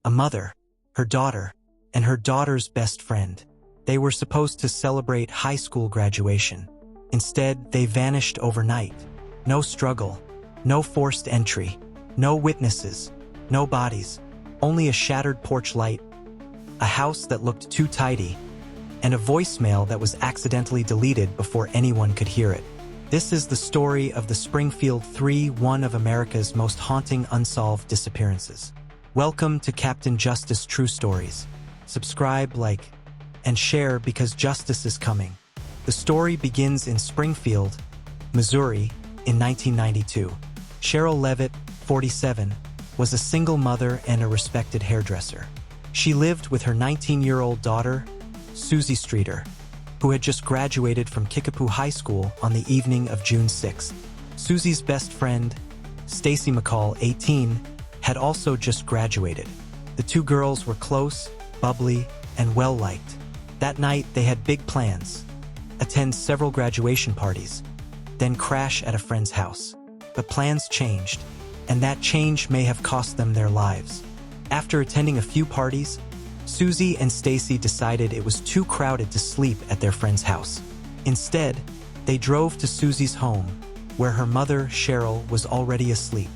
a mother, her daughter, and her daughter's best friend. They were supposed to celebrate high school graduation. Instead, they vanished overnight. No struggle, no forced entry, no witnesses, no bodies, only a shattered porch light, a house that looked too tidy, and a voicemail that was accidentally deleted before anyone could hear it. This is the story of the Springfield Three, one of America's most haunting unsolved disappearances. Welcome to Captain Justice True Stories. Subscribe, like, and share because justice is coming. The story begins in Springfield, Missouri, in 1992. Sherrill Levitt, 47, was a single mother and a respected hairdresser. She lived with her 19-year-old daughter, Suzie Streeter, who had just graduated from Kickapoo High School on the evening of June 6th. Suzie's best friend, Stacy McCall, 18, had also just graduated. The two girls were close, bubbly, and well-liked. That night, they had big plans: attend several graduation parties, then crash at a friend's house. But plans changed, and that change may have cost them their lives. After attending a few parties, Suzie and Stacy decided it was too crowded to sleep at their friend's house. Instead, they drove to Suzie's home, where her mother, Sherrill, was already asleep.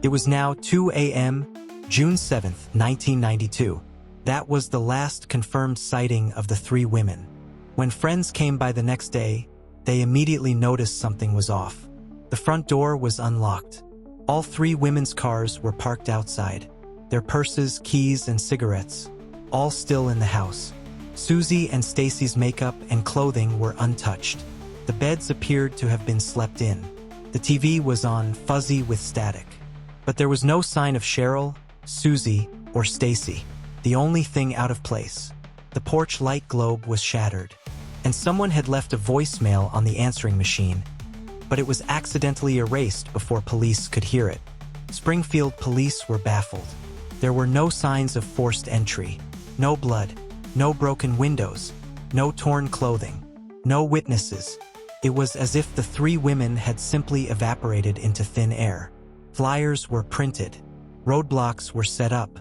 It was now 2 a.m., June 7th, 1992. That was the last confirmed sighting of the three women. When friends came by the next day, they immediately noticed something was off. The front door was unlocked. All three women's cars were parked outside, their purses, keys, and cigarettes, all still in the house. Suzie and Stacy's makeup and clothing were untouched. The beds appeared to have been slept in. The TV was on, fuzzy with static. But there was no sign of Sherrill, Suzie, or Stacy. The only thing out of place: the porch light globe was shattered, and someone had left a voicemail on the answering machine, but it was accidentally erased before police could hear it. Springfield Police were baffled. There were no signs of forced entry, no blood, no broken windows, no torn clothing, no witnesses. It was as if the three women had simply evaporated into thin air. Flyers were printed, roadblocks were set up,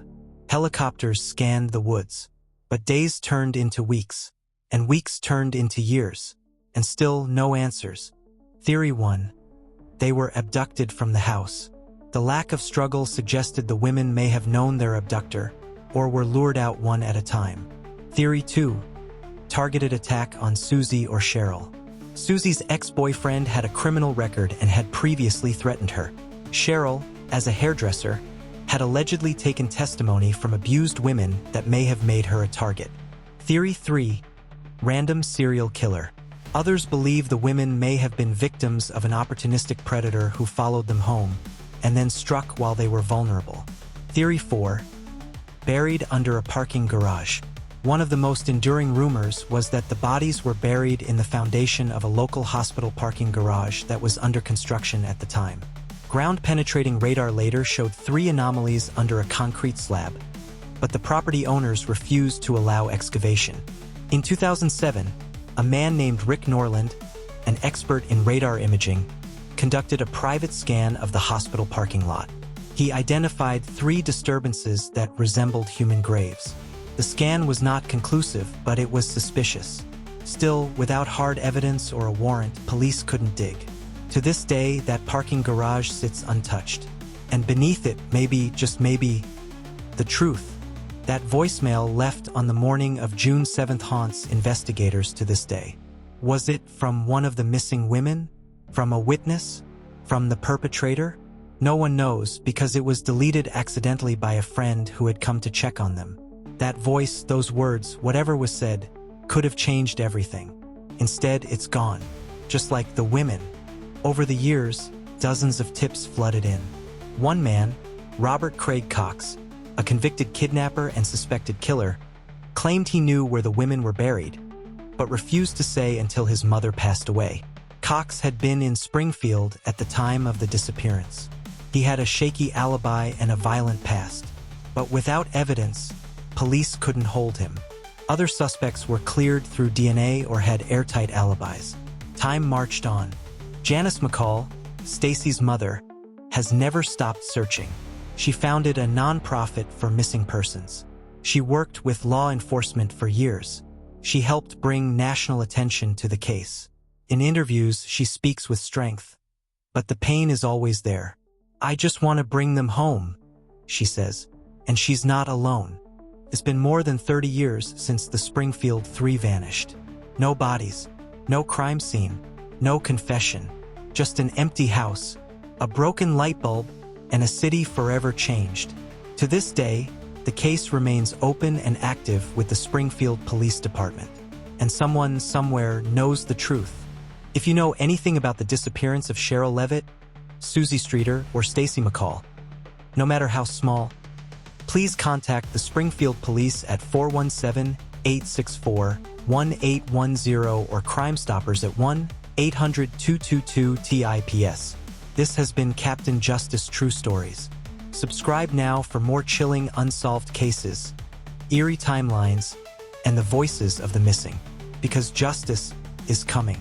helicopters scanned the woods. But days turned into weeks, and weeks turned into years, and still no answers. Theory 1. They were abducted from the house. The lack of struggle suggested the women may have known their abductor, or were lured out one at a time. Theory 2. Targeted attack on Suzie or Sherrill. Suzie's ex-boyfriend had a criminal record and had previously threatened her. Sherrill, as a hairdresser, had allegedly taken testimony from abused women that may have made her a target. Theory 3. Random serial killer. Others believe the women may have been victims of an opportunistic predator who followed them home and then struck while they were vulnerable. Theory 4. Buried under a parking garage. One of the most enduring rumors was that the bodies were buried in the foundation of a local hospital parking garage that was under construction at the time. Ground-penetrating radar later showed 3 anomalies under a concrete slab, but the property owners refused to allow excavation. In 2007, a man named Rick Norland, an expert in radar imaging, conducted a private scan of the hospital parking lot. He identified 3 disturbances that resembled human graves. The scan was not conclusive, but it was suspicious. Still, without hard evidence or a warrant, police couldn't dig. To this day, that parking garage sits untouched. And beneath it, maybe, just maybe, the truth. That voicemail left on the morning of June 7th haunts investigators to this day. Was it from one of the missing women? From a witness? From the perpetrator? No one knows, because it was deleted accidentally by a friend who had come to check on them. That voice, those words, whatever was said, could have changed everything. Instead, it's gone. Just like the women. Over the years, dozens of tips flooded in. One man, Robert Craig Cox, a convicted kidnapper and suspected killer, claimed he knew where the women were buried, but refused to say until his mother passed away. Cox had been in Springfield at the time of the disappearance. He had a shaky alibi and a violent past, but without evidence, police couldn't hold him. Other suspects were cleared through DNA or had airtight alibis. Time marched on. Janice McCall, Stacy's mother, has never stopped searching. She founded a nonprofit for missing persons. She worked with law enforcement for years. She helped bring national attention to the case. In interviews, she speaks with strength. But the pain is always there. "I just want to bring them home," she says. And she's not alone. It's been more than 30 years since the Springfield Three vanished. No bodies, no crime scene, no confession. Just an empty house, a broken light bulb, and a city forever changed. To this day, the case remains open and active with the Springfield Police Department. And someone somewhere knows the truth. If you know anything about the disappearance of Sherrill Levitt, Suzie Streeter, or Stacy McCall, no matter how small, please contact the Springfield Police at 417-864-1810 or Crime Stoppers at 1-800-222-TIPS. This has been Captain Justice True Stories. Subscribe now for more chilling unsolved cases, eerie timelines, and the voices of the missing. Because justice is coming.